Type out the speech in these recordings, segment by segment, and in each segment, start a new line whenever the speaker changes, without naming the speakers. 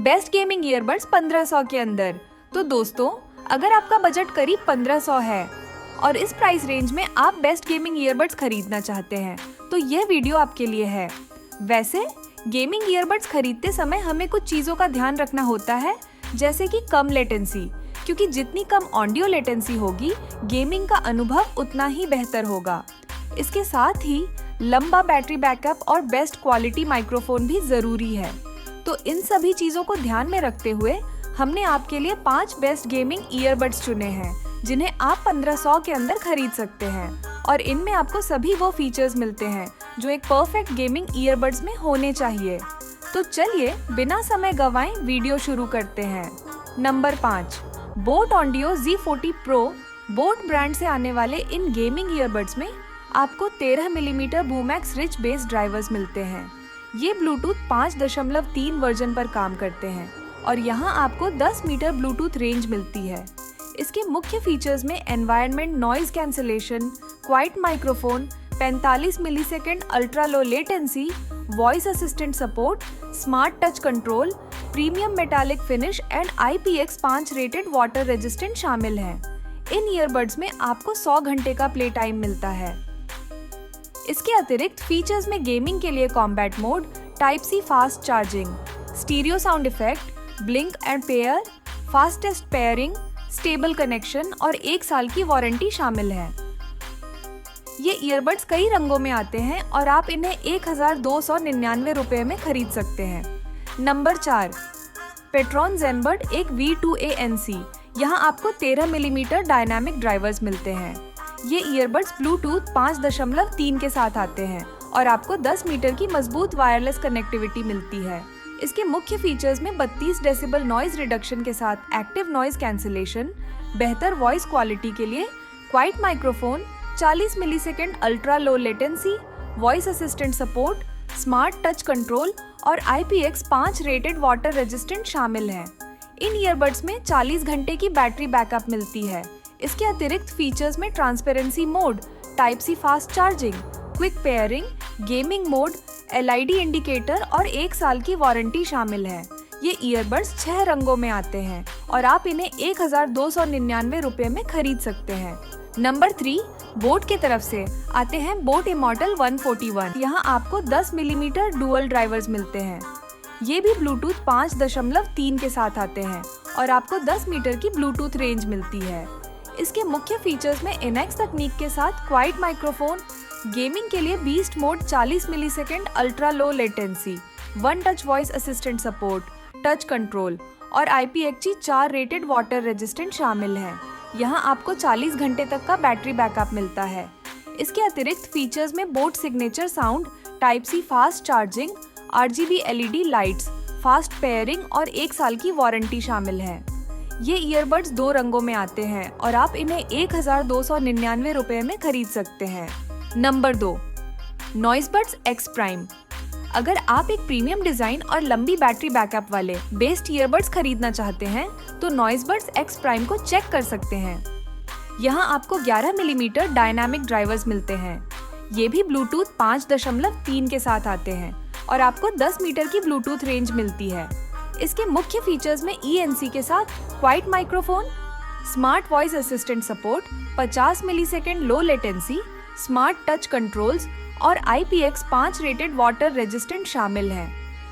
Best gaming earbuds 1500 के अंदर। तो दोस्तों, अगर आपका बजट करीब 1500 है और इस प्राइस रेंज में आप बेस्ट गेमिंग ईयरबड्स खरीदना चाहते हैं तो यह वीडियो आपके लिए है। वैसे गेमिंग ईयरबड्स खरीदते समय हमें कुछ चीज़ों का ध्यान रखना होता है, जैसे कि कम लेटेंसी, क्योंकि जितनी कम ऑडियो लेटेंसी होगी गेमिंग का अनुभव उतना ही बेहतर होगा। इसके साथ ही लंबा बैटरी बैकअप और बेस्ट क्वालिटी माइक्रोफोन भी ज़रूरी है। तो इन सभी चीज़ों को ध्यान में रखते हुए हमने आपके लिए 5 बेस्ट गेमिंग ईयरबड्स चुने हैं जिन्हें आप 1500 के अंदर खरीद सकते हैं और इनमें आपको सभी वो फीचर्स मिलते हैं जो एक परफेक्ट गेमिंग ईयरबड्स में होने चाहिए। तो चलिए बिना समय गवाएं वीडियो शुरू करते हैं। Number 5, boat audio Z40 Pro। Boat brand से आने वाले इन गेमिंग ईयरबड्स में आपको 13 मिलीमीटर बूमैक्स रिच बेस ड्राइवर्स मिलते हैं। ये ब्लूटूथ 5.3 वर्जन पर काम करते हैं और यहाँ आपको 10 मीटर ब्लूटूथ रेंज मिलती है। इसके मुख्य फीचर्स में environment noise cancellation, quite microphone, 45 millisecond ultra low latency, voice assistant support, smart touch control, premium metallic finish and IPX5 rated water resistant शामिल हैं। इन ईयरबड्स में आपको 100 घंटे का प्ले टाइम मिलता है। इसके अतिरिक्त फीचर्स में गेमिंग के लिए combat mode, type C fast charging, stereo sound effect, blink and pair, fastest pairing, stable connection और 1 साल की वारंटी शामिल है। ये ईयरबड्स कई रंगों में आते हैं और आप इन्हें 1299 रुपए में खरीद सकते हैं। नंबर 4, पेट्रॉन ज़ेनबड एक V2A NC। यहाँ आपको 13 मिलीमीटर डायनामिक ड्राइवर्स मिलते हैं। ये ईयरबड्स ब्लूटूथ 5.3 के साथ आते हैं और आपको 10 मीटर की मजबूत वायरलेस कनेक्टिविटी मिलती है। इसके मुख्य फीचर्स में 32 डेसिबल नॉइज रिडक्शन के साथ एक्टिव नॉइज कैंसिलेशन, बेहतर वॉइस क्वालिटी के लिए quite microphone, 40 millisecond ultra low latency, voice assistant support, smart touch control और IPX5 रेटेड वाटर रेजिस्टेंट शामिल हैं। इन ईयरबड्स में 40 घंटे की बैटरी बैकअप मिलती है। इसके अतिरिक्त फीचर्स में transparency mode, type C fast charging, quick pairing, gaming mode, LID indicator और 1 साल की वारंटी शामिल है। ये ईयरबड्स 6 रंगों में आते हैं और आप इन्हें 1299 रुपए में खरीद सकते हैं। नंबर 3, बोट की तरफ से आते हैं बोट इमॉर्टल 141। यहाँ आपको 10 मिलीमीटर डुअल ड्राइवर्स मिलते हैं। ये भी ब्लूटूथ 5.3 के साथ आते हैं और आपको 10 मीटर की ब्लूटूथ रेंज मिलती है। इसके मुख्य फीचर्स में इनेक्स तकनीक के साथ क्वाइट माइक्रोफोन, गेमिंग के लिए beast mode, 40 millisecond ultra low latency, one touch voice assistant support, touch control और IPX4 रेटेड वाटर रेजिस्टेंट शामिल हैं। यहाँ आपको 40 घंटे तक का बैटरी बैकअप मिलता है। इसके अतिरिक्त फीचर्स में boAt signature sound, type C fast charging, RGB LED lights, fast pairing और 1 साल की वारंटी शामिल है। ये ईयरबड्स 2 रंगों में आते हैं और आप इन्हें 1299 रुपए में खरीद सकते हैं। Number 2, नॉइसबड्स X Prime। अगर आप एक प्रीमियम डिजाइन और लंबी बैटरी बैकअप वाले बेस्ट ईयरबड्स खरीदना चाहते हैं तो नॉइसबड्स X Prime को चेक कर सकते हैं। यहाँ आपको 11 मिलीमीटर डायनामिक ड्राइवर्स मिलते हैं। ये भी ब्लूटूथ 5.3 के साथ आते हैं और आपको 10 मीटर की ब्लूटूथ रेंज मिलती है। इसके मुख्य फीचर्स में ENC के साथ quiet microphone, smart voice assistant support, 50 millisecond low latency, smart touch controls और IPX5 रेटेड वाटर रेजिस्टेंट शामिल हैं।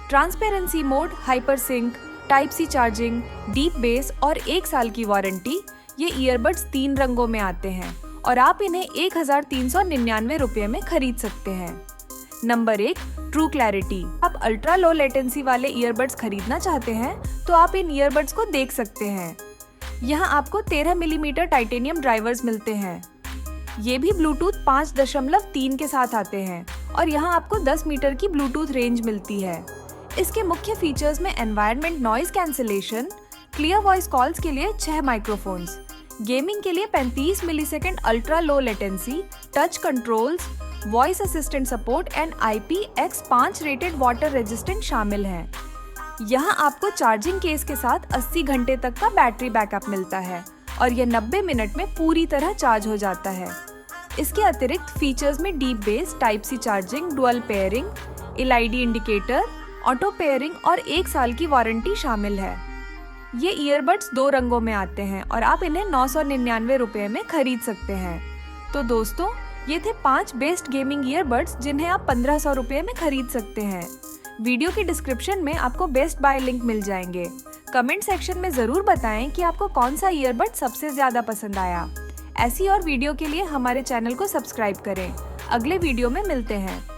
Transparency mode, hyper sync, type C charging, deep bass और 1 साल की वारंटी। ये ईयरबड्स 3 रंगों में आते हैं और आप इन्हें 1399 रुपए में खरीद सकते हैं। Number 1, true clarity. आप अल्ट्रा लो लेटेंसी वाले ईयरबड्स खरीदना चाहते हैं तो आप इन ईयरबड्स को देख सकते हैं। यहाँ आपको 13 मिलीमीटर टाइटेनियम ड्राइवर्स मिलते हैं। ये भी ब्लूटूथ 5.3 के साथ आते हैं और यहाँ आपको 10 मीटर की ब्लूटूथ रेंज मिलती है। इसके मुख्य फीचर्स में environment noise cancellation, clear voice calls के लिए 6 माइक्रोफोन्स, गेमिंग के लिए 35 millisecond ultra low latency, touch controls, voice assistant support and IPX5 rated water resistant शामिल हैं। यहाँ आपको चार्जिंग केस के साथ 80 घंटे तक का बैटरी बैकअप मिलता है और यह 90 मिनट में पूरी तरह चार्ज हो जाता है। इसके अतिरिक्त फीचर्स में deep bass, type C charging, dual pairing, LED indicator, auto pairing और 1 साल की वारंटी शामिल है। ये ईयरबड्स 2 रंगों में आते हैं और आप इन्हें 999 रुपए में खरीद सकते हैं। तो दोस्तों, ये थे 5 बेस्ट गेमिंग ईयरबड्स जिन्हें आप 1500 रुपए में खरीद सकते हैं। वीडियो की डिस्क्रिप्शन में आपको बेस्ट बाय लिंक मिल जाएंगे। कमेंट सेक्शन में जरूर बताएं कि आपको कौन सा ईयरबड सबसे ज्यादा पसंद आया। ऐसी और वीडियो के लिए हमारे चैनल को सब्सक्राइब करें। अगले वीडियो में मिलते हैं।